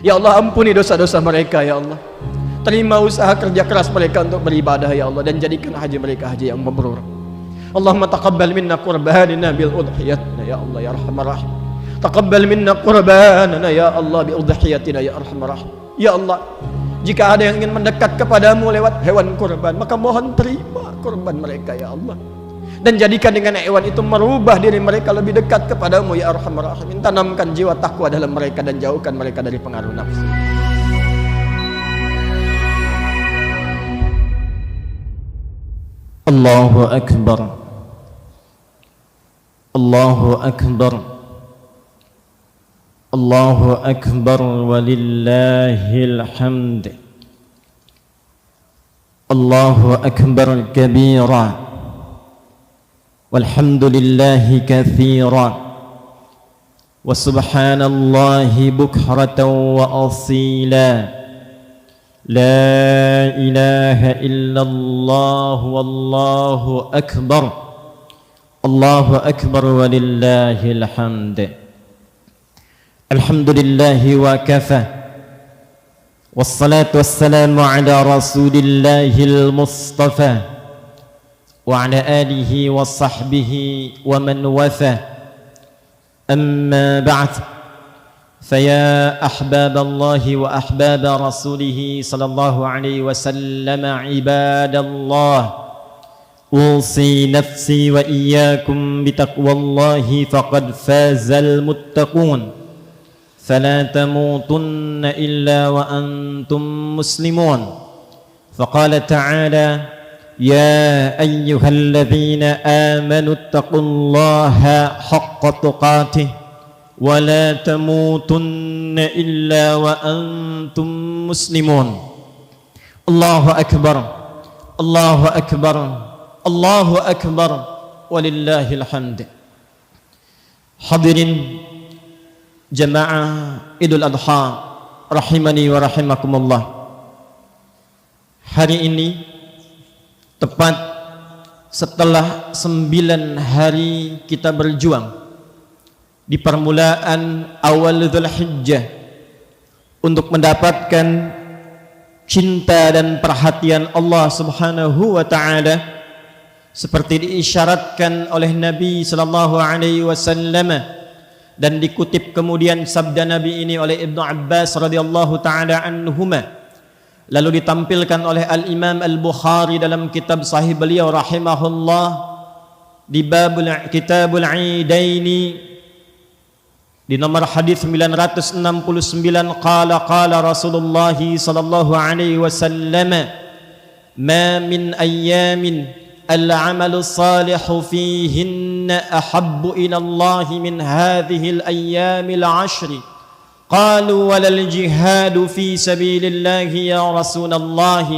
Ya Allah, ampuni dosa-dosa mereka ya Allah. Terima usaha kerja keras mereka untuk beribadah ya Allah, dan jadikan haji mereka haji yang mabrur. Allahumma taqabbal minna qurbanana bil udhiyatina ya Allah ya arhamar rahim. Taqabbal minna qurbanana ya Allah bi udhiyatina ya arhamar rahim. Ya Allah, jika ada yang ingin mendekat kepadamu lewat hewan kurban, maka mohon terima kurban mereka ya Allah, dan jadikan dengan hewan itu merubah diri mereka lebih dekat kepadamu ya arhamar rahimin. Tanamkan jiwa takwa dalam mereka dan jauhkan mereka dari pengaruh nafsu. Allahu Akbar, Allahu Akbar, Allahu Akbar, walillahil hamd. Allahu Akbar kabira, walhamdulillahi kathira, wa subhanallahi bukratan wa asila. La ilaha illallah, wallahu akbar, Allahu akbar, walillahil hamd. Alhamdulillahi wa kafa, wassalatu wassalamu ala rasulillahil mustafa, wa ala alihi wa sahbihi wa man wafa. Amma ba'd. فيا أحباب الله وأحباب رسوله صلى الله عليه وسلم عباد الله، أوصي نفسي وإياكم بتقوى الله فقد فاز المتقون، فلا تموتن إلا وأنتم مسلمون. فقال تعالى: يا أيها الذين آمنوا اتقوا الله حق تقاته ولا تموتن إلا وأنتم مسلمون. الله أكبر، الله أكبر، الله أكبر، ولله الحمد. Hadirin jamaah Idul Adha rahimani wa rahimakumullah. Hari ini tepat setelah 9 hari kita berjuang di permulaan awal Dzulhijjah untuk mendapatkan cinta dan perhatian Allah Subhanahu wa taala, seperti diisyaratkan oleh Nabi sallallahu alaihi wasallam dan dikutip kemudian sabda Nabi ini oleh Ibnu Abbas radhiyallahu taala anhuma, lalu ditampilkan oleh Al-Imam Al-Bukhari dalam kitab sahih beliau rahimahullah di babul Kitabul Aidaini di nomor hadis 969, qala Rasulullah sallallahu alaihi wasallam, ma min ayyamin al-amalu salihu fihinna ahabbu ila Allah min hadhihi al-ayyamil 'ashri. Qalu walal jihadu fi sabilillah ya Rasulullah.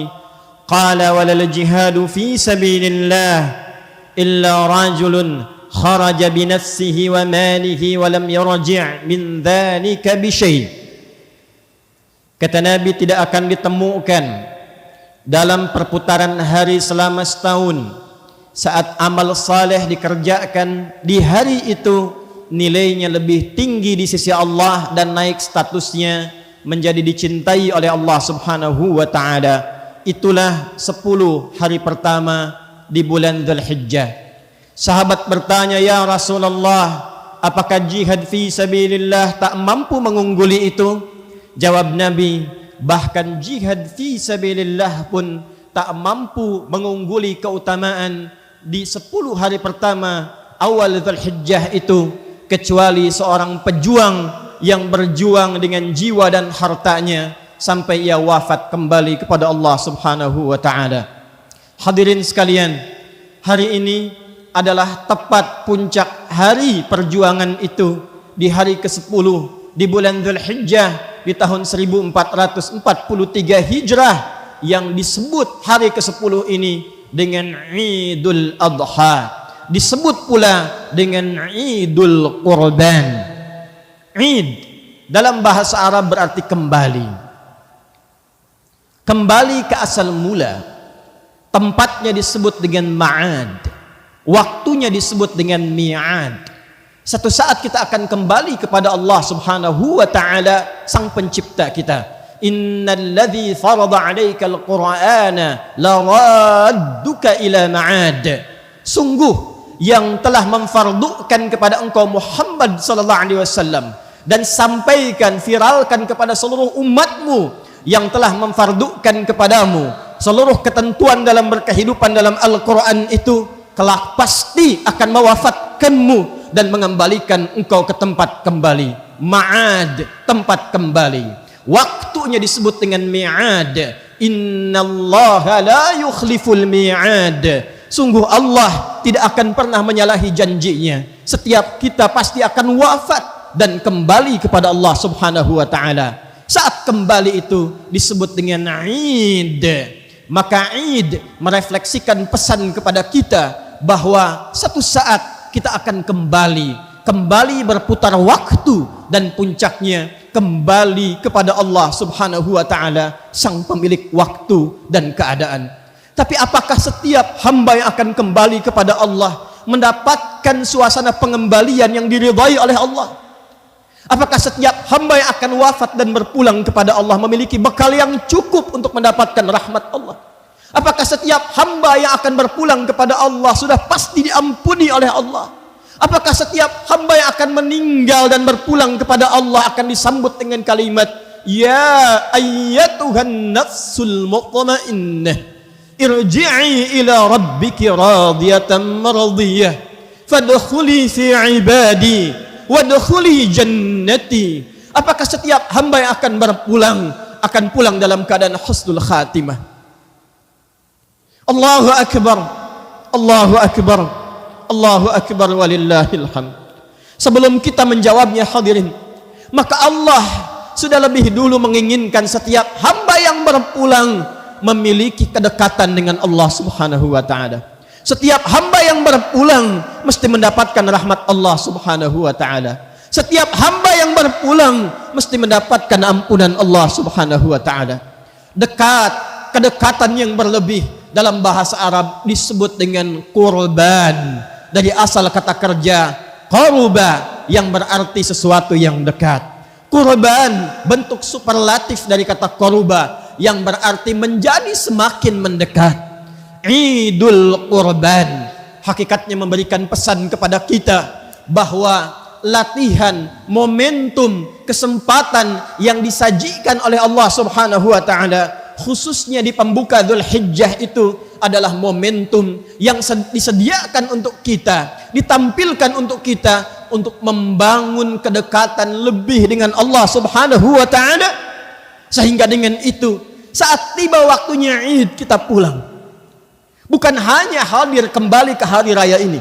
Qala walal jihadu fi sabilillah illa rajulun kharaja binafsihi wa malihi wa lam yarji' min dhalika bi syai'. Kata Nabi, tidak akan ditemukan dalam perputaran hari selama setahun saat amal saleh dikerjakan di hari itu nilainya lebih tinggi di sisi Allah dan naik statusnya menjadi dicintai oleh Allah Subhanahu wa taala. Itulah 10 hari pertama di bulan Dzulhijjah. Sahabat bertanya, ya Rasulullah, apakah jihad fi sabilillah tak mampu mengungguli itu? Jawab Nabi, bahkan jihad fi sabilillah pun tak mampu mengungguli keutamaan di 10 hari pertama awal Dzulhijjah itu, kecuali seorang pejuang yang berjuang dengan jiwa dan hartanya sampai ia wafat kembali kepada Allah Subhanahu wa taala. Hadirin sekalian, hari ini adalah tepat puncak hari perjuangan itu di hari ke-10 di bulan Dzulhijjah di tahun 1443 Hijrah, yang disebut hari ke-10 ini dengan Idul Adha, disebut pula dengan Idul Qurban. Id dalam bahasa Arab berarti kembali, kembali ke asal mula. Tempatnya disebut dengan ma'ad, waktunya disebut dengan mi'ad. Satu saat kita akan kembali kepada Allah Subhanahu wa taala, sang pencipta kita. Innal ladzi farada 'alaikal qur'ana laradduka ila ma'ad. Sungguh yang telah memfardukan kepada engkau Muhammad sallallahu alaihi wasallam dan sampaikan, viralkan kepada seluruh umatmu yang telah memfardukan kepadamu seluruh ketentuan dalam berkehidupan dalam Al-Quran itu, kelak pasti akan mewafatkanmu dan mengembalikan engkau ke tempat kembali. Ma'ad, tempat kembali. Waktunya disebut dengan mi'ad. Innallaha la yukhliful mi'ad. Sungguh Allah tidak akan pernah menyalahi janjinya. Setiap kita pasti akan wafat dan kembali kepada Allah Subhanahu wa taala. Saat kembali itu disebut dengan Id. Maka Id merefleksikan pesan kepada kita bahwa satu saat kita akan kembali berputar waktu, dan puncaknya kembali kepada Allah Subhanahu wa taala, sang pemilik waktu dan keadaan. Tapi apakah setiap hamba yang akan kembali kepada Allah mendapatkan suasana pengembalian yang diridhai oleh Allah? Apakah setiap hamba yang akan wafat dan berpulang kepada Allah memiliki bekal yang cukup untuk mendapatkan rahmat Allah? Apakah setiap hamba yang akan berpulang kepada Allah sudah pasti diampuni oleh Allah? Apakah setiap hamba yang akan meninggal dan berpulang kepada Allah akan disambut dengan kalimat, Ya ayyatuhan nafsul mutmainnah, irji'i ila rabbiki radiyatan maradiyah, fadkhuli fi ibadi, wadkhuli jannati. Apakah setiap hamba yang akan berpulang akan pulang dalam keadaan husnul khatimah? Allahu akbar, Allahu akbar, Allahu akbar walillahil hamd. Sebelum kita menjawabnya hadirin, maka Allah sudah lebih dulu menginginkan setiap hamba yang berpulang memiliki kedekatan dengan Allah Subhanahu wa taala. Setiap hamba yang berpulang mesti mendapatkan rahmat Allah Subhanahu wa taala. Setiap hamba yang berpulang mesti mendapatkan ampunan Allah Subhanahu wa taala. Kedekatan yang berlebih dalam bahasa Arab disebut dengan qurban, dari asal kata kerja qaruba yang berarti sesuatu yang dekat. Qurban bentuk superlatif dari kata qaruba yang berarti menjadi semakin mendekat. Idul Qurban hakikatnya memberikan pesan kepada kita bahwa latihan, momentum, kesempatan yang disajikan oleh Allah Subhanahu wa taala khususnya di pembuka Dzulhijjah itu adalah momentum yang disediakan untuk kita, ditampilkan untuk kita untuk membangun kedekatan lebih dengan Allah Subhanahu wa taala, sehingga dengan itu saat tiba waktunya Id kita pulang. Bukan hanya hadir kembali ke hari raya ini,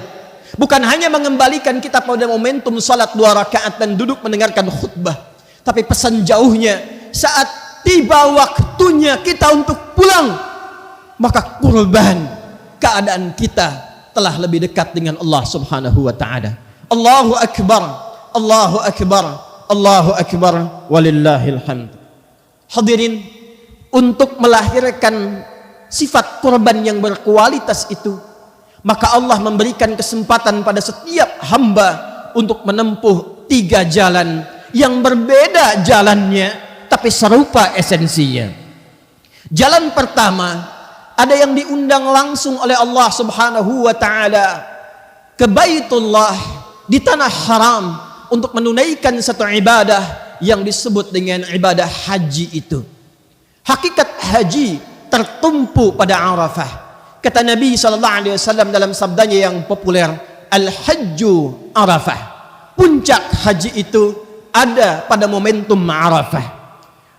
bukan hanya mengembalikan kita pada momentum salat 2 rakaat dan duduk mendengarkan khutbah, tapi pesan jauhnya saat tiba waktunya kita untuk pulang, maka kurban, keadaan kita telah lebih dekat dengan Allah Subhanahu wa taala. Allahu akbar, Allahu akbar, Allahu akbar walillahil hamd. Hadirin, untuk melahirkan sifat kurban yang berkualitas itu, maka Allah memberikan kesempatan pada setiap hamba untuk menempuh 3 jalan yang berbeda jalannya tapi serupa esensinya. Jalan pertama, ada yang diundang langsung oleh Allah Subhanahu wa taala ke Baitullah di tanah haram untuk menunaikan satu ibadah yang disebut dengan ibadah haji itu. Hakikat haji tertumpu pada Arafah. Kata Nabi sallallahu alaihi wasallam dalam sabdanya yang populer, Al-Hajju Arafah. Puncak haji itu ada pada momentum Arafah.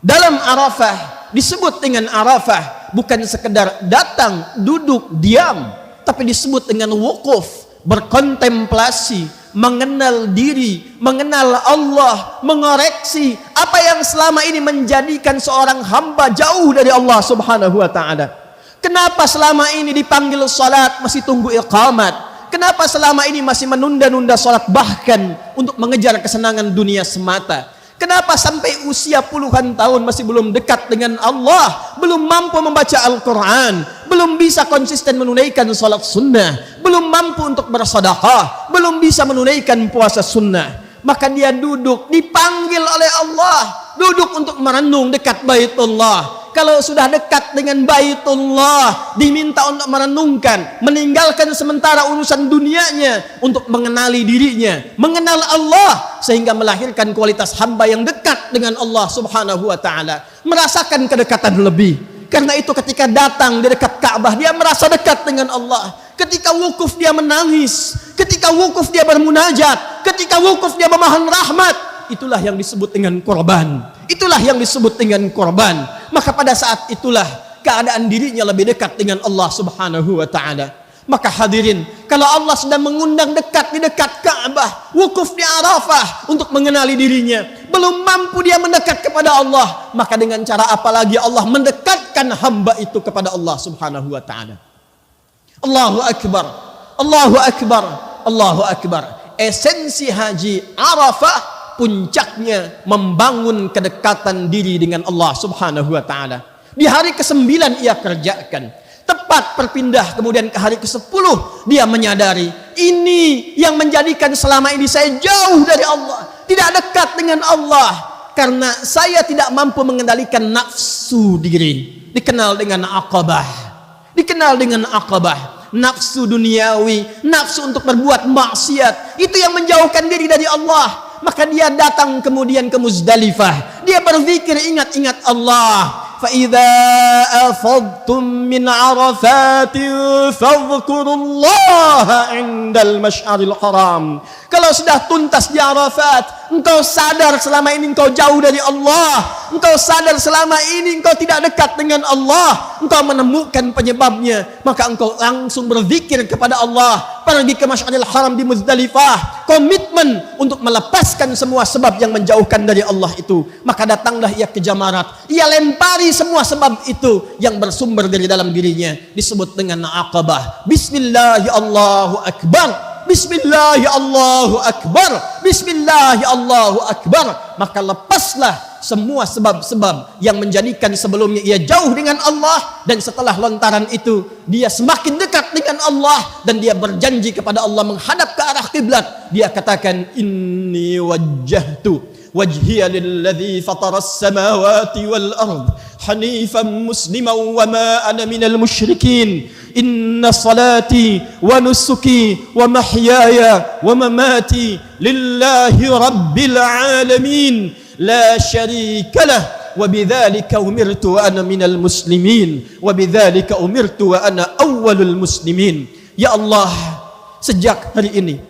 Dalam Arafah disebut dengan Arafah bukan sekedar datang, duduk, diam, tapi disebut dengan wukuf, berkontemplasi, mengenal diri, mengenal Allah, mengoreksi apa yang selama ini menjadikan seorang hamba jauh dari Allah Subhanahu wa taala. Kenapa selama ini dipanggil salat masih tunggu iqamat? Kenapa selama ini masih menunda-nunda salat bahkan untuk mengejar kesenangan dunia semata? Kenapa sampai usia puluhan tahun masih belum dekat dengan Allah, belum mampu membaca Al-Quran, belum bisa konsisten menunaikan salat sunnah, belum mampu untuk bersedekah, belum bisa menunaikan puasa sunnah. Maka dia duduk, dipanggil oleh Allah, duduk untuk merenung dekat Baitullah. Kalau sudah dekat dengan Baitullah, diminta untuk merenungkan, meninggalkan sementara urusan dunianya untuk mengenali dirinya, mengenal Allah, sehingga melahirkan kualitas hamba yang dekat dengan Allah Subhanahu wa taala, merasakan kedekatan lebih. Karena itu ketika datang di dekat Ka'bah, dia merasa dekat dengan Allah. Ketika wukuf dia menangis, ketika wukuf dia bermunajat, ketika wukuf dia memohon rahmat. Itulah yang disebut dengan korban. Itulah yang disebut dengan korban. Maka pada saat itulah keadaan dirinya lebih dekat dengan Allah Subhanahu wa taala. Maka hadirin, kalau Allah sedang mengundang dekat di dekat Ka'bah, wukuf di Arafah untuk mengenali dirinya, belum mampu dia mendekat kepada Allah, maka dengan cara apa lagi Allah mendekatkan hamba itu kepada Allah Subhanahu wa taala? Allahu akbar. Allahu akbar. Allahu akbar. Esensi haji Arafah puncaknya membangun kedekatan diri dengan Allah Subhanahu wa taala. Di hari ke-9 ia kerjakan. Tepat berpindah kemudian ke hari ke-10 dia menyadari, ini yang menjadikan selama ini saya jauh dari Allah, tidak dekat dengan Allah, karena saya tidak mampu mengendalikan nafsu diri. Dikenal dengan aqabah. Dikenal dengan aqabah. Nafsu duniawi, nafsu untuk berbuat maksiat, itu yang menjauhkan diri dari Allah. Maka dia datang kemudian ke Muzdalifah. Dia berzikir, ingat-ingat Allah. فَإِذَا أَفَضْتُم مِّنْ عَرَفَاتٍ فَاذْكُرُوا اللَّهَ عِندَ الْمَشْعَرِ الْحَرَامِ. Kalau sudah tuntas di Arafat, engkau sadar selama ini engkau jauh dari Allah, engkau sadar selama ini engkau tidak dekat dengan Allah, engkau menemukan penyebabnya, maka engkau langsung berzikir kepada Allah, pergi ke Masy'aril Haram di Muzdalifah, komitmen untuk melepaskan semua sebab yang menjauhkan dari Allah itu. Maka datanglah ia ke Jamarat, ia lempari semua sebab itu yang bersumber dari dalam dirinya, disebut dengan Aqabah. Bismillah, Allahu Akbar. Bismillah, Allahu Akbar. Bismillah, Allahu Akbar. Maka lepaslah semua sebab-sebab yang menjadikan sebelumnya ia jauh dengan Allah, dan setelah lontaran itu dia semakin dekat dengan Allah, dan dia berjanji kepada Allah menghadap ke arah kiblat. Dia katakan, inni wajjahtu wajhiya lilladzi fataras samawati wal ard hanifan musliman wa ma ana minal musyrikin. Inna salati wa nusuki wa mahyaya wa mamati lillahi rabbil alamin la syarika lah wa bidzalika umirtu wa ana minal muslimin wa bidzalika umirtu wa ana awwalul muslimin. Ya Allah, sejak hari ini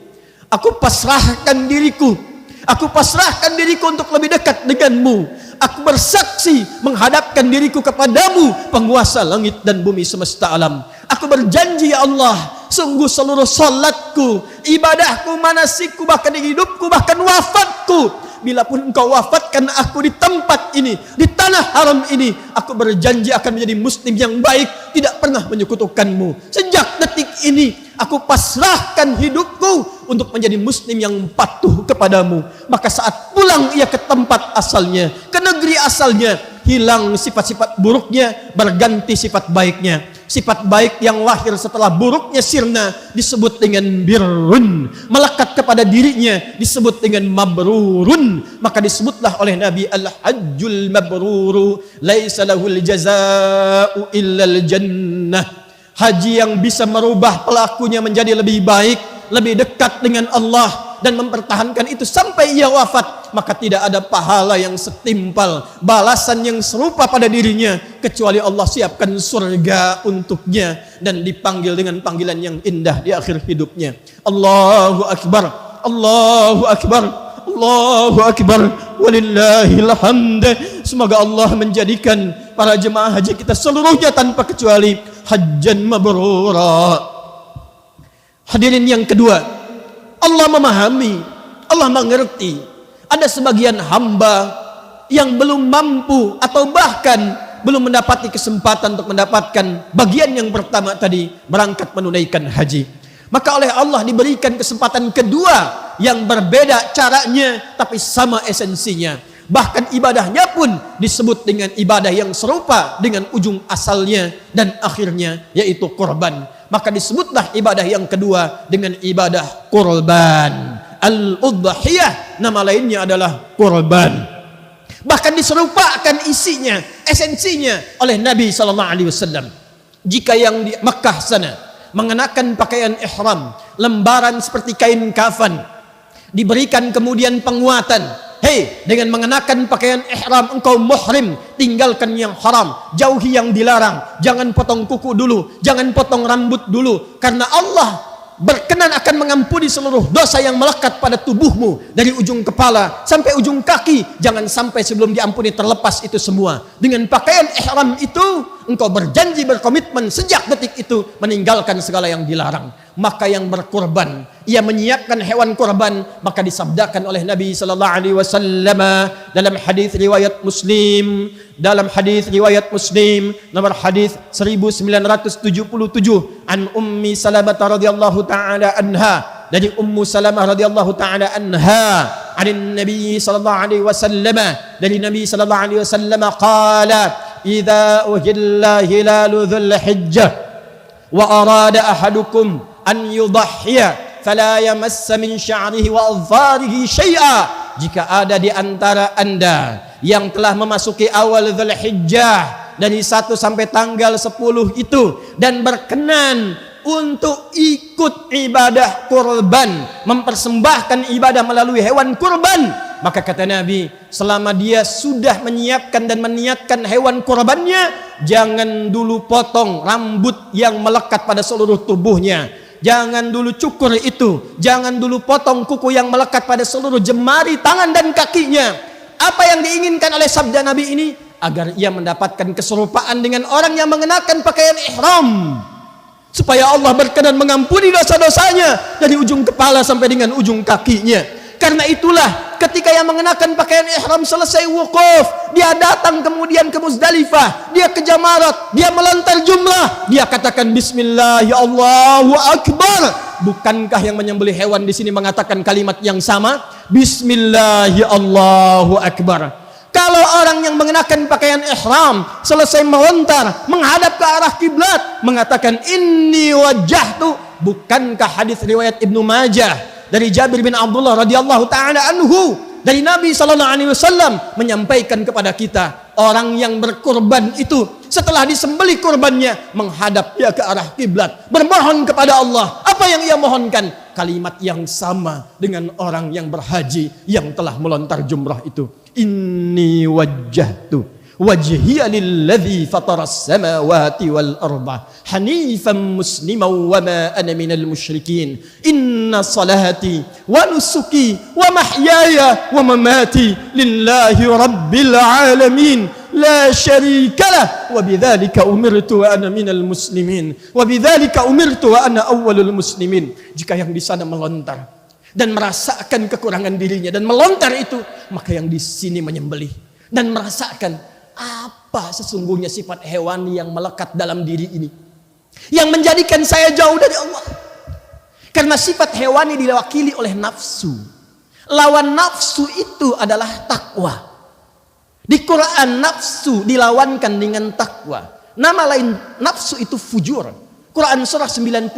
aku pasrahkan diriku, aku pasrahkan diriku untuk lebih dekat denganmu. Aku bersaksi menghadapkan diriku kepadamu, penguasa langit dan bumi semesta alam. Aku berjanji, ya Allah, sungguh seluruh salatku, ibadahku, manasikku, bahkan hidupku, bahkan wafatku, bila pun engkau wafatkan aku di tempat ini, di tanah haram ini, aku berjanji akan menjadi muslim yang baik, tidak pernah menyekutukanmu. Sejak detik ini aku pasrahkan hidupku untuk menjadi muslim yang patuh kepadamu. Maka saat pulang ia ke tempat asalnya, ke negeri asalnya, hilang sifat-sifat buruknya, berganti sifat baiknya. Sifat baik yang lahir setelah buruknya sirna disebut dengan birrun, melekat kepada dirinya disebut dengan mabrurun. Maka disebutlah oleh Nabi, al-hajjul mabruru laisa lahul jazaa'u illal jannah. Haji yang bisa merubah pelakunya menjadi lebih baik, lebih dekat dengan Allah, dan mempertahankan itu sampai ia wafat, maka tidak ada pahala yang setimpal, balasan yang serupa pada dirinya, kecuali Allah siapkan surga untuknya dan dipanggil dengan panggilan yang indah di akhir hidupnya. Allahu Akbar, Allahu Akbar, Allahu Akbar, walillahil hamd. Semoga Allah menjadikan para jemaah haji kita seluruhnya tanpa kecuali hajjan mabrura. Hadirin yang kedua, Allah memahami, Allah mengerti ada sebagian hamba yang belum mampu atau bahkan belum mendapati kesempatan untuk mendapatkan bagian yang pertama tadi, berangkat menunaikan haji. Maka oleh Allah diberikan kesempatan kedua yang berbeda caranya tapi sama esensinya. Bahkan ibadahnya pun disebut dengan ibadah yang serupa dengan ujung asalnya dan akhirnya, yaitu kurban. Maka disebutlah ibadah yang kedua dengan ibadah kurban. Al-udhiyah, nama lainnya adalah kurban. Bahkan diserupakan isinya, esensinya oleh Nabi SAW. Jika yang di Makkah sana mengenakan pakaian ihram, lembaran seperti kain kafan, diberikan kemudian penguatan, hei, dengan mengenakan pakaian ihram engkau muhrim, tinggalkan yang haram, jauhi yang dilarang, jangan potong kuku dulu, jangan potong rambut dulu, karena Allah berkenan akan mengampuni seluruh dosa yang melekat pada tubuhmu dari ujung kepala sampai ujung kaki. Jangan sampai sebelum diampuni terlepas itu semua. Dengan pakaian ihram itu engkau berjanji, berkomitmen sejak detik itu meninggalkan segala yang dilarang. Maka yang berkurban, ia menyiapkan hewan kurban, maka disabdakan oleh Nabi sallallahu alaihi wasallam dalam hadis riwayat Muslim, nomor hadis 1977, an Ummi Salamah radhiyallahu taala anha, dari Ummu Salamah radhiyallahu taala anha, anin Nabi sallallahu alaihi wasallam, dari Nabi sallallahu alaihi wasallam qala, idza uhilla hilalu dzul hijjah wa arada ahadukum an yudhhiya fala yamassa min sya'rihi wa adfarihi syai'a. Jika ada di antara anda yang telah memasuki awal Dzulhijjah dari 1 sampai tanggal 10 itu dan berkenan untuk ikut ibadah kurban, mempersembahkan ibadah melalui hewan kurban, maka kata Nabi, selama dia sudah menyiapkan dan meniatkan hewan kurbannya, jangan dulu potong rambut yang melekat pada seluruh tubuhnya, jangan dulu cukur itu, jangan dulu potong kuku yang melekat pada seluruh jemari tangan dan kakinya. Apa yang diinginkan oleh sabda Nabi ini? Agar ia mendapatkan keserupaan dengan orang yang mengenakan pakaian ihram, supaya Allah berkenan mengampuni dosa-dosanya dari ujung kepala sampai dengan ujung kakinya. Karena itulah ketika yang mengenakan pakaian ihram selesai wukuf, dia datang kemudian ke Muzdalifah, dia ke Jamarat, dia melontar jumrah, dia katakan bismillah, ya Allahu Akbar. Bukankah yang menyembelih hewan di sini mengatakan kalimat yang sama? Bismillah, ya Allahu Akbar. Kalau orang yang mengenakan pakaian ihram selesai melontar menghadap ke arah kiblat mengatakan inni wajjahtu, bukankah hadis riwayat Ibnu Majah dari Jabir bin Abdullah radhiyallahu taala anhu dari Nabi sallallahu alaihi wasallam menyampaikan kepada kita, orang yang berkurban itu setelah disembelih kurbannya menghadap dia ke arah kiblat, bermohon kepada Allah. Apa yang ia mohonkan? Kalimat yang sama dengan orang yang berhaji yang telah melontar jumrah itu. Inni wajjahtu wajhiya lilladzi fataras samawati wal arda hanifan musliman wa ma ana minal musyrikin. Inna salati wa nusuki wa mahyaya wa mamati lillahi rabbil alamin la syarika lah wa bidzalika umirtu wa ana minal muslimin wa bidzalika umirtu wa ana awwalul muslimin. Jika yang di sana melontar dan merasakan kekurangan dirinya dan melontar itu, maka yang di sini menyembelih dan merasakan apa sesungguhnya sifat hewani yang melekat dalam diri ini yang menjadikan saya jauh dari Allah. Karena sifat hewani diwakili oleh nafsu. Lawan nafsu itu adalah takwa. Di Quran nafsu dilawankan dengan takwa. Nama lain nafsu itu fujur. Quran surah 91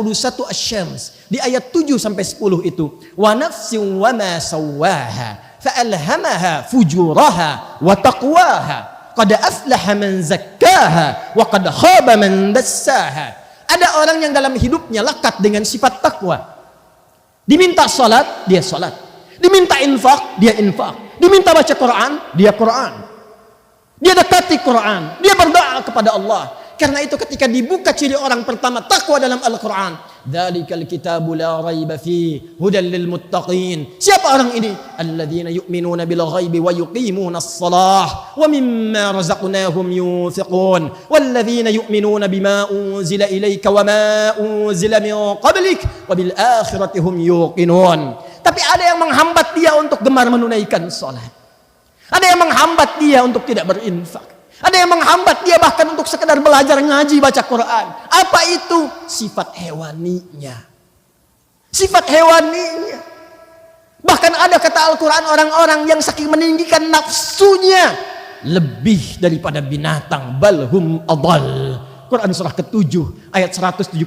Asy-Syams di ayat 7 sampai 10 itu, wa nafsin wa ma sawwaha fa'alhamaha fujuraha wa taqwaha qad aflaha man zakkaha wa qad khaba man dassaha. Ada orang yang dalam hidupnya lekat dengan sifat takwa. Diminta salat, dia salat. Diminta infak, dia infak. Diminta baca Quran, dia Quran. Dia dekati Quran, dia berdoa kepada Allah. Karena itu ketika dibuka ciri orang pertama takwa dalam Al-Quran, dzalikal kitabu la raiba fihi hudal lil muttaqin. Siapa orang ini? Alladzina yu'minuna bil ghaibi wa yuqimunas shalah wa mimma razaqnahum yunfiqun walladzina yu'minuna bima unzila ilaika wa ma unzila min qablik wa bil akhirati hum yuqinun. Tapi ada yang menghambat dia untuk gemar menunaikan salat. Ada yang menghambat dia untuk tidak berinfak. Ada yang menghambat dia bahkan untuk sekedar belajar ngaji baca Quran. Apa itu? Sifat hewaninya. Sifat hewaninya. Bahkan ada kata Al-Quran orang-orang yang saking meninggikan nafsunya lebih daripada binatang. Balhum adal. Quran surah ke-7 ayat 179.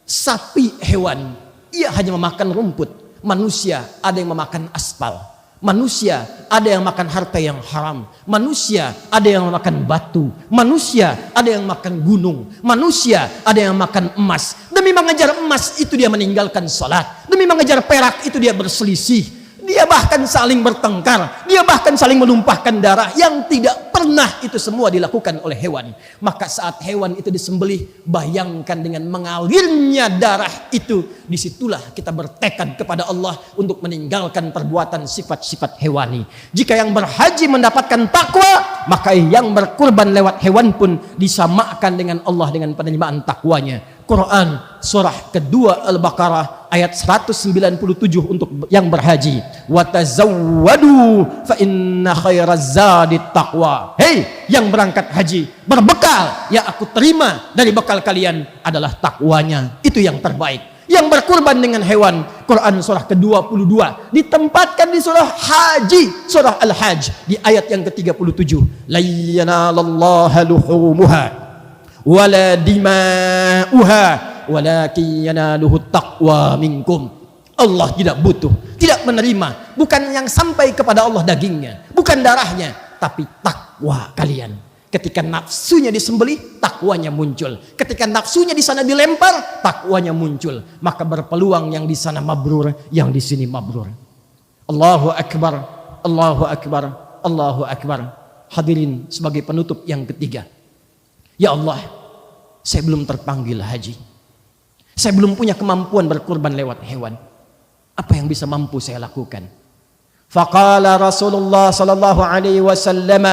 Sapi hewan, ia hanya memakan rumput. Manusia ada yang memakan aspal. Manusia ada yang makan harta yang haram. Manusia ada yang makan batu. Manusia ada yang makan gunung. Manusia ada yang makan emas. Demi mengejar emas itu dia meninggalkan salat. Demi mengejar perak itu dia berselisih. Dia bahkan saling bertengkar. Dia bahkan saling menumpahkan darah yang tidak pernah itu semua dilakukan oleh hewan. Maka saat hewan itu disembelih, bayangkan dengan mengalirnya darah itu. Disitulah kita bertekad kepada Allah untuk meninggalkan perbuatan sifat-sifat hewani. Jika yang berhaji mendapatkan takwa, maka yang berkurban lewat hewan pun disamakan dengan Allah dengan penerimaan takwanya. Quran surah kedua Al-Baqarah ayat 197 untuk yang berhaji. Wa tazawwadu fa inna khairaz zadi taqwa. Hei yang berangkat haji, berbekal yang aku terima dari bekal kalian adalah takwanya. Itu yang terbaik. Yang berkurban dengan hewan, Quran surah ke-22 ditempatkan di surah Haji, surah Al-Hajj di ayat yang ke-37. La yanalallaha luhumuha wala dima'uha walakin yanaluhu taqwa minkum. Allah tidak butuh, tidak menerima, bukan yang sampai kepada Allah dagingnya, bukan darahnya, tapi takwa kalian. Ketika nafsunya disembelih, takwanya muncul. Ketika nafsunya di sana dilempar, takwanya muncul. Maka berpeluang yang di sana mabrur, yang di sini mabrur. Allahu akbar, Allahu akbar, Allahu akbar. Hadirin, sebagai penutup yang ketiga. Ya Allah, saya belum terpanggil haji. Saya belum punya kemampuan berkurban lewat hewan. Apa yang bisa mampu saya lakukan? Faqala Rasulullah sallallahu alaihi wasallam,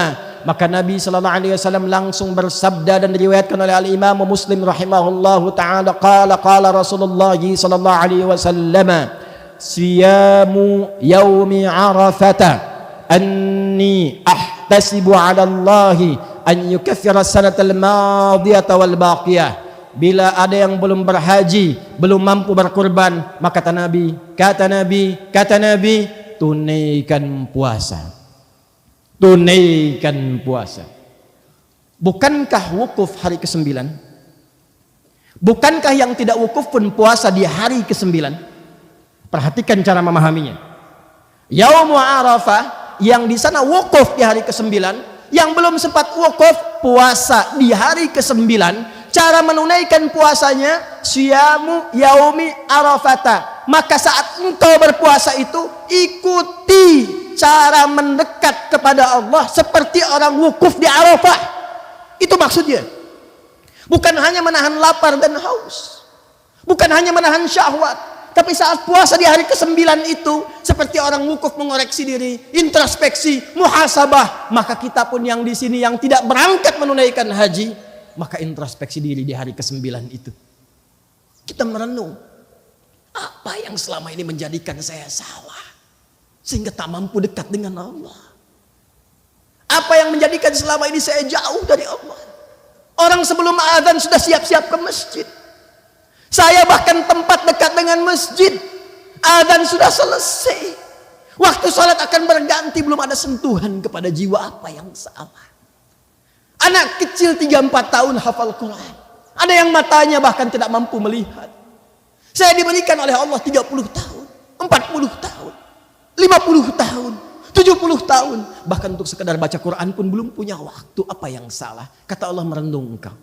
maka Nabi sallallahu alaihi wasallam langsung bersabda dan diriwayatkan oleh Al-Imam Muslim rahimahullahu taala, qala Rasulullah sallallahu alaihi wasallam, siyamu yaumi arafata anni ahtasibu 'ala Allah an yukaffira sanatal madiyata wal baqiyah. Bila ada yang belum berhaji, belum mampu berkurban, maka kata Nabi, tunaikan puasa. Tunaikan puasa. Bukankah wukuf hari ke-9? Bukankah yang tidak wukuf pun puasa di hari ke-9? Perhatikan cara memahaminya. Yaumul Arafah, yang di sana wukuf di hari ke-9, yang belum sempat wukuf puasa di hari ke-9. Cara menunaikan puasanya, siyamu yaumi arafata. Maka saat engkau berpuasa itu, ikuti cara mendekat kepada Allah seperti orang wukuf di Arafah. Itu maksudnya. Bukan hanya menahan lapar dan haus, bukan hanya menahan syahwat, tapi saat puasa di hari ke-9 itu seperti orang wukuf mengoreksi diri, introspeksi, muhasabah. Maka kita pun yang di sini yang tidak berangkat menunaikan haji, maka introspeksi diri di hari ke-9 itu. Kita merenung, apa yang selama ini menjadikan saya salah sehingga tak mampu dekat dengan Allah? Apa yang menjadikan selama ini saya jauh dari Allah? Orang sebelum azan sudah siap-siap ke masjid. Saya bahkan tempat dekat dengan masjid, azan sudah selesai, waktu sholat akan berganti, belum ada sentuhan kepada jiwa. Apa yang salah? Anak kecil 3-4 tahun hafal Quran. Ada yang matanya bahkan tidak mampu melihat. Saya diberikan oleh Allah 30 tahun, 40 tahun, 50 tahun, 70 tahun. Bahkan untuk sekedar baca Quran pun belum punya waktu. Apa yang salah? Kata Allah, merenung engkau.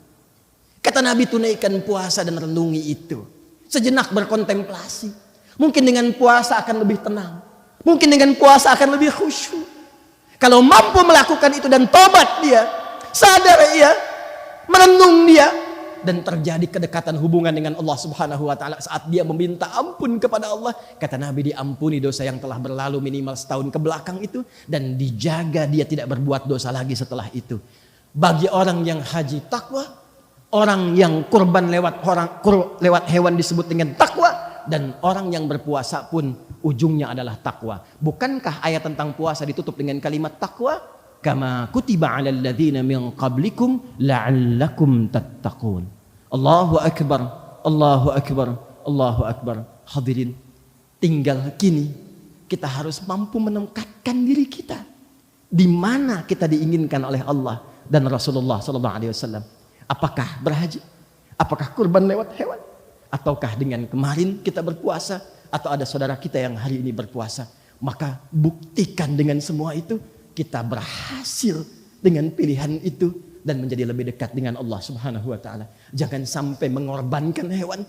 Kata Nabi, tunaikan puasa dan renungi itu. Sejenak berkontemplasi. Mungkin dengan puasa akan lebih tenang. Mungkin dengan puasa akan lebih khusyuk. Kalau mampu melakukan itu dan tobat dia, sadar ia, merenung dia, dan terjadi kedekatan hubungan dengan Allah Subhanahu wa taala saat dia meminta ampun kepada Allah. Kata Nabi, diampuni dosa yang telah berlalu minimal setahun ke belakang itu, dan dijaga dia tidak berbuat dosa lagi setelah itu. Bagi orang yang haji takwa, orang yang kurban lewat hewan disebut dengan takwa, dan orang yang berpuasa pun ujungnya adalah takwa. Bukankah ayat tentang puasa ditutup dengan kalimat takwa? Kama kutiba 'alal ladzina min qablikum la'allakum tattaqun. Allahu akbar, Allahu akbar, Allahu akbar. Hadirin, Tinggal kini kita harus mampu menempatkan diri kita di mana kita diinginkan oleh Allah dan Rasulullah SAW. Apakah berhaji? Apakah kurban lewat hewan? Ataukah dengan kemarin kita berpuasa? Atau ada saudara kita yang hari ini berpuasa? Maka buktikan dengan semua itu kita berhasil dengan pilihan itu dan menjadi lebih dekat dengan Allah Subhanahu wa taala. Jangan sampai mengorbankan hewan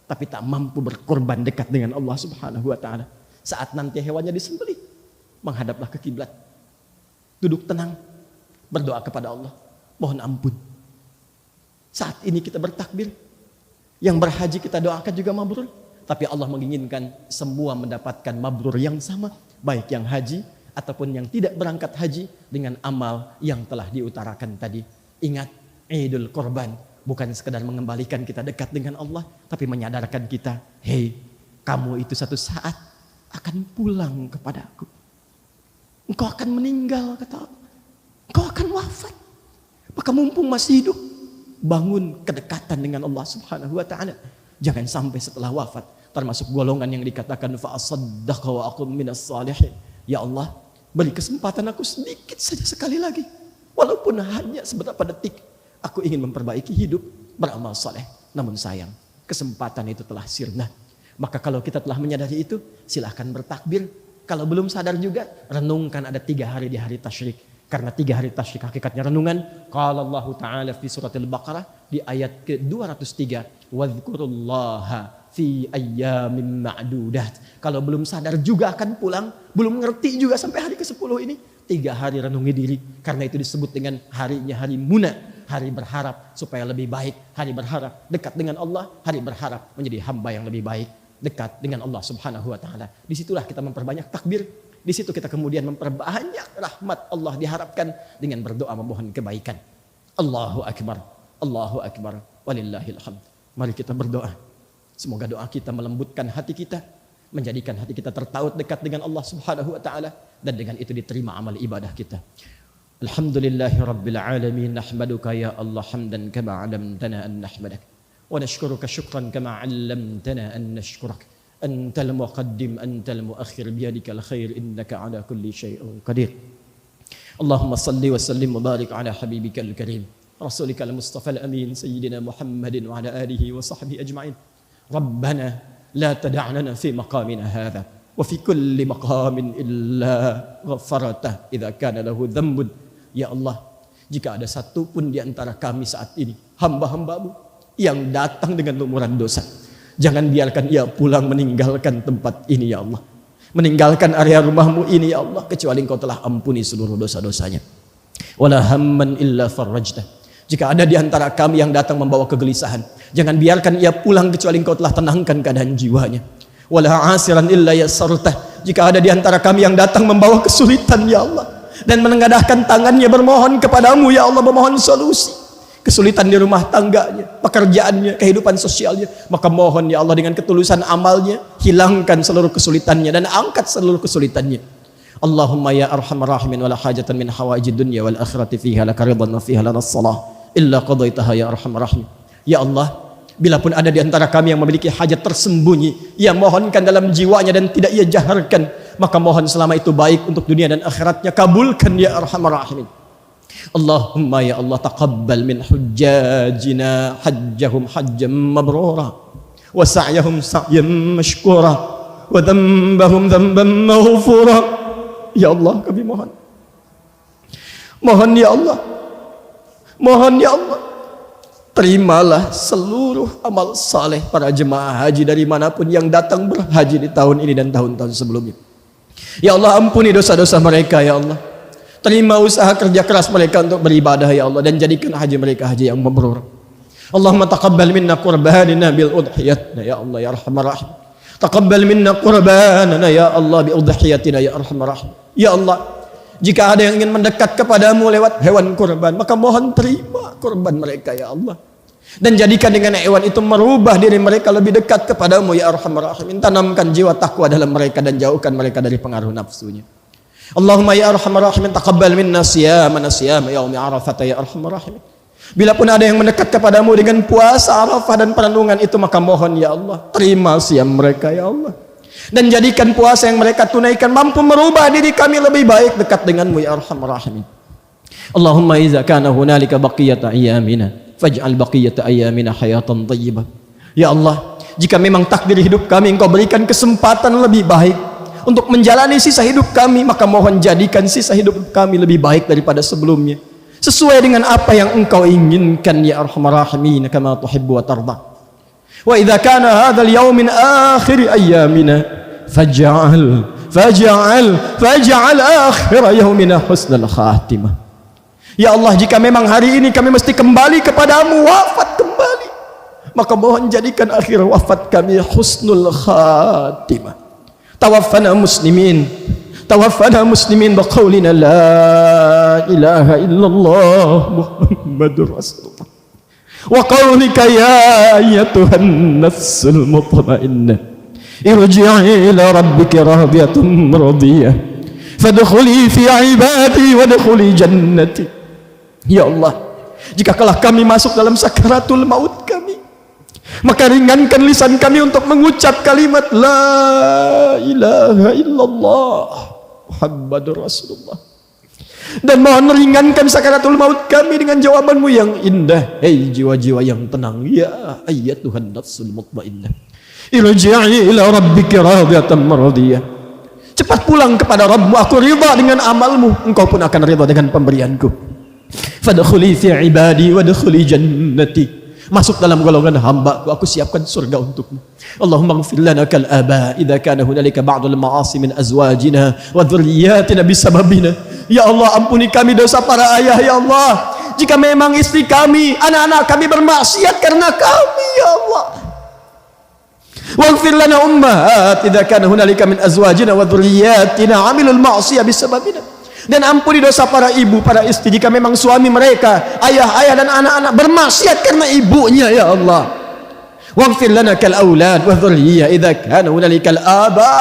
tapi tak mampu berkorban dekat dengan Allah Subhanahu wa taala. Saat nanti hewannya disembelih, menghadaplah ke kiblat. Duduk tenang, berdoa kepada Allah, mohon ampun. Saat ini kita bertakbir, yang berhaji kita doakan juga mabrur, tapi Allah menginginkan semua mendapatkan mabrur yang sama, baik yang haji ataupun yang tidak berangkat haji dengan amal yang telah diutarakan tadi. Ingat, Idul Korban bukan sekedar mengembalikan kita dekat dengan Allah, tapi menyadarkan kita, hei, kamu itu satu saat akan pulang kepadaku. Engkau akan meninggal, kata Allah. Engkau akan wafat. Maka mumpung masih hidup, bangun kedekatan dengan Allah Subhanahu wa taala. Jangan sampai setelah wafat termasuk golongan yang dikatakan fa asaddaqa wa aqum minas salihin. Ya Allah, beri kesempatan aku sedikit saja sekali lagi. Walaupun hanya seberapa detik, aku ingin memperbaiki hidup, beramal saleh. Namun sayang, kesempatan itu telah sirna. Maka kalau kita telah menyadari itu, silahkan bertakbir. Kalau belum sadar juga, renungkan ada 3 hari di hari tasyrik. Karena 3 hari tasyrik hakikatnya renungan. Qala Allah Ta'ala fi suratil Baqarah di ayat ke-203. Wadhkurullaha fi ayyamin ma'dudat. Kalau belum sadar juga akan pulang, belum ngerti juga sampai hari ke-10 ini, 3 hari renungi diri. Karena itu disebut dengan harinya hari Muna, hari berharap supaya lebih baik, hari berharap dekat dengan Allah, hari berharap menjadi hamba yang lebih baik, dekat dengan Allah Subhanahu wa taala. Disitulah kita memperbanyak takbir. Di situ kita kemudian memperbanyak rahmat Allah diharapkan dengan berdoa memohon kebaikan. Allahu Akbar, Allahu Akbar, walillahil hamd. Mari kita berdoa. Semoga doa kita melembutkan hati kita, menjadikan hati kita tertaut dekat dengan Allah Subhanahu wa taala, dan dengan itu diterima amal ibadah kita. Alhamdulillahi rabbil alamin, nahmaduka ya Allah hamdan kama 'allamtana an nahmadak wa nashkuruka syukran kama 'allamtana an nashkurak. Antal muqaddim antal muakhir biyadikal khair innaka ala kulli syai'in qadir. Allahumma salli wa sallim wa barik ala habibikal karim rasulikal mustafa al amin sayyidina Muhammadin wa ala alihi wa sahbihi ajma'in. Rabbana la tad'na fi maqamina hadha wa fi kulli maqamin illa ghafartah idza kana lahu dhanbun. Ya Allah, jika ada satu pun di antara kami saat ini hamba-hambamu yang datang dengan lumuran dosa, jangan biarkan ia pulang meninggalkan tempat ini ya Allah, meninggalkan area rumahmu ini ya Allah, kecuali Engkau telah ampuni seluruh dosa-dosanya. Wala hamman illa farajtah. Jika ada di antara kami yang datang membawa kegelisahan, jangan biarkan ia pulang kecuali Engkau telah tenangkan keadaan jiwanya. Wala asiran illa yassartah. Jika ada di antara kami yang datang membawa kesulitan ya Allah, dan menengadahkan tangannya bermohon kepadamu ya Allah, memohon solusi kesulitan di rumah tangganya, pekerjaannya, kehidupan sosialnya, maka mohon ya Allah dengan ketulusan amalnya, hilangkan seluruh kesulitannya dan angkat seluruh kesulitannya. Allahumma ya arhamar rahimin wala hajatan min hawaijid dunya wal akhirati fiha laka ridwan wa fiha lana salah illa qadaitaha ya arhamar rahim. Ya Allah, bila pun ada di antara kami yang memiliki hajat tersembunyi, ia mohonkan dalam jiwanya dan tidak ia jaharkan, maka mohon selama itu baik untuk dunia dan akhiratnya, kabulkan ya arhamar rahimin. Allahumma ya Allah, taqabbal min hujjajina hajjahum hajjan mabrura wa sa'yahum sa'yan mashkura wa dhanbahum dhanban maghfura. Ya Allah, kami mohon ya Allah, mohon ya Allah, terimalah seluruh amal saleh para jemaah haji dari manapun yang datang berhaji di tahun ini dan tahun-tahun sebelumnya. Ya Allah, ampuni dosa-dosa mereka ya Allah. Terima usaha kerja keras mereka untuk beribadah ya Allah, dan jadikan haji mereka haji yang mabrur. Allahumma taqabbal minna qurbanana bil udhiyatina ya Allah ya arhamar rahim. Taqabbal minna qurbanana ya Allah bi udhiyatina ya arhamar rahim. Ya Allah, jika ada yang ingin mendekat kepadamu lewat hewan kurban, maka mohon terima kurban mereka ya Allah, dan jadikan dengan hewan itu merubah diri mereka lebih dekat kepadamu ya arhamar rahim. Tanamkan jiwa takwa dalam mereka dan jauhkan mereka dari pengaruh nafsunya. Allahumma ya arhamar rahimin, taqabbal minna siyamana siyama yaumi arafah ya arhamar rahimin. Bila pun ada yang mendekat kepadamu dengan puasa Arafah dan perenungan itu, maka mohon ya Allah, terima siam mereka ya Allah. Dan jadikan puasa yang mereka tunaikan mampu merubah diri kami lebih baik dekat denganmu ya arhamar rahimin. Allahumma iza kana hunalika baqiyata ayyamina faj'al baqiyata ayyamina hayatan thayyibah. Ya Allah, jika memang takdir hidup kami Engkau berikan kesempatan lebih baik untuk menjalani sisa hidup kami, maka mohon jadikan sisa hidup kami lebih baik daripada sebelumnya, sesuai dengan apa yang Engkau inginkan ya arhamar rahimin, kama tuhibbu wa tarda. Wa idza kana hadzal yaum min akhir ayyamina faj'al akhir yaumina husnal khatimah. Ya Allah, jika memang hari ini kami mesti kembali kepadamu, wafat kembali, maka mohon jadikan akhir wafat kami husnul khatimah. Tawaffana muslimin biqaulina la ilaha illallah Muhammadur Rasulullah wa qaulika ya ayyatuhan nafsul mutmainnah irji'i ila rabbika radiyatan radiyah fadkhuli fi ibadi wadkhuli jannati. Ya Allah, jika kalah kami masuk dalam sakaratul maut kami, maka ringankan lisan kami untuk mengucap kalimat la ilaha illallah Muhammadur Rasulullah. Dan mohon ringankan sakaratul maut kami dengan jawabanmu yang indah. Hei jiwa-jiwa yang tenang, ya ayyatuhan nafsul mutmainnah irji'i ila rabbika radiyatan maradiyah. Cepat pulang kepada Rabbmu, aku ridha dengan amalmu, engkau pun akan ridha dengan pemberianku. Fadkhuli fi ibadi wadkhuli jannati. Masuk dalam golongan hamba-Ku, aku siapkan surga untukmu. Allahumma ighfir lana kal aba idza kana hunalika ba'dul ma'asi min azwajina wa dhurriyyatina bisababina. Ya Allah, ampuni kami dosa para ayah ya Allah. Jika memang istri kami, anak-anak kami bermaksiat karena kami ya Allah. Waghfir lana ummahat idza kana hunalika min azwajina wa dhurriyyatina 'amilul ma'siyah bisababina. Dan ampuni dosa para ibu, para istri jika memang suami mereka, ayah-ayah dan anak-anak bermaksiat karena ibunya ya Allah. Waghfir lana kal aulad wa dhurriyyah idza kana hunalika al aba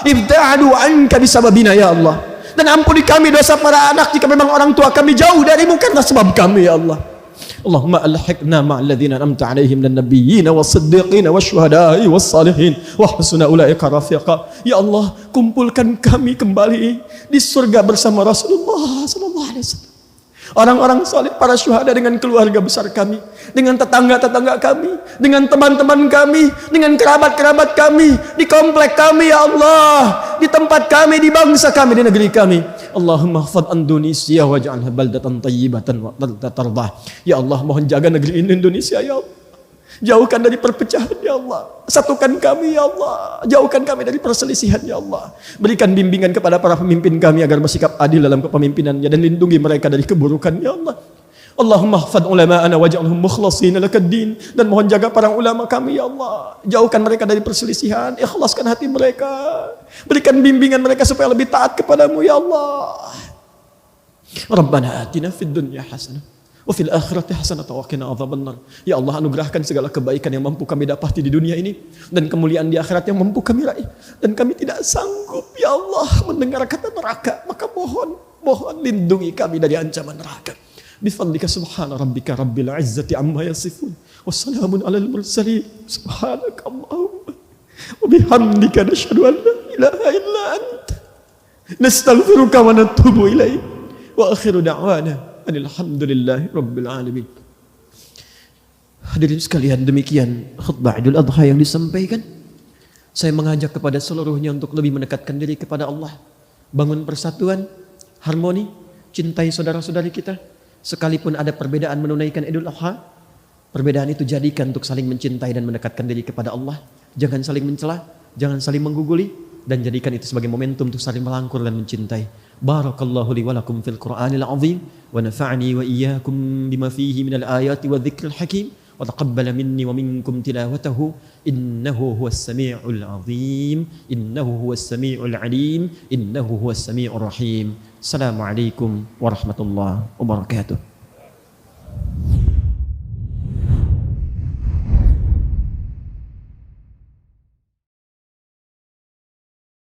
ibta'adu anka bisababina ya Allah. Dan ampuni kami dosa para anak jika memang orang tua kami jauh darimu karena sebab kami ya Allah. Allahumma alhiqna ma'al ladzina an'amta 'alaihim minan nabiyyin was-siddiqin wasyuhada'i was-salihin wa hasuna ulaika rafiqa. Ya Allah, kumpulkan kami kembali di surga bersama Rasulullah sallallahu alaihi wasallam. Orang-orang saleh, para syuhada dengan keluarga besar kami, dengan tetangga-tetangga kami, dengan teman-teman kami, dengan kerabat-kerabat kami, di komplek kami ya Allah, di tempat kami, di bangsa kami, di negeri kami. Allahumma hafadh Indonesia waj'alha baldatan tayyibatan wa tardah. Ya Allah, mohon jaga negeri ini Indonesia ya Allah. Jauhkan dari perpecahan ya Allah. Satukan kami ya Allah. Jauhkan kami dari perselisihan ya Allah. Berikan bimbingan kepada para pemimpin kami agar bersikap adil dalam kepemimpinannya dan lindungi mereka dari keburukan ya Allah. Allahumma hafadh ulama'ana waj'alhum mukhlasin lakad-din. Dan mohon jaga para ulama kami ya Allah. Jauhkan mereka dari perselisihan, ikhlaskan hati mereka. Berikan bimbingan mereka supaya lebih taat kepadamu ya Allah. Rabbana atina fid dunya hasanah wa fil akhirati hasanatan wa qina adzabannar. Ya Allah, anugerahkan segala kebaikan yang mampu kami dapati di dunia ini dan kemuliaan di akhirat yang mampu kami raih. Dan kami tidak sanggup ya Allah mendengar kata neraka, maka mohon lindungi kami dari ancaman neraka. Bifadlika subhana rabbika rabbil izzati amma yasifun wassalamun alal mursalin subhanakallahumma wa bihamdika nasyhadu an la ilaha illa anta nastaghfiruka wa natubu ilaik wa akhiru da'wana alhamdulillahi rabbil alamin. Hadirin sekalian, demikian khutbah Idul Adha yang disampaikan. Saya mengajak kepada seluruhnya untuk lebih mendekatkan diri kepada Allah, bangun persatuan, harmoni, cintai saudara-saudari kita. Sekalipun ada perbedaan menunaikan Idul Adha, perbedaan itu jadikan untuk saling mencintai dan mendekatkan diri kepada Allah. Jangan saling mencela, jangan saling mengguguli, dan jadikan itu sebagai momentum untuk saling melangkur dan mencintai. Barakallahu li wa lakum fil Qur'anil azim wa nafa'ani wa iyyakum bima fihi minal ayati wa dzikril hakim wa taqabbala minni wa minkum tilawatahu innahu huwas samiul azim innahu huwas samiul alim innahu huwas samiur rahim. Assalamualaikum warahmatullahi wabarakatuh.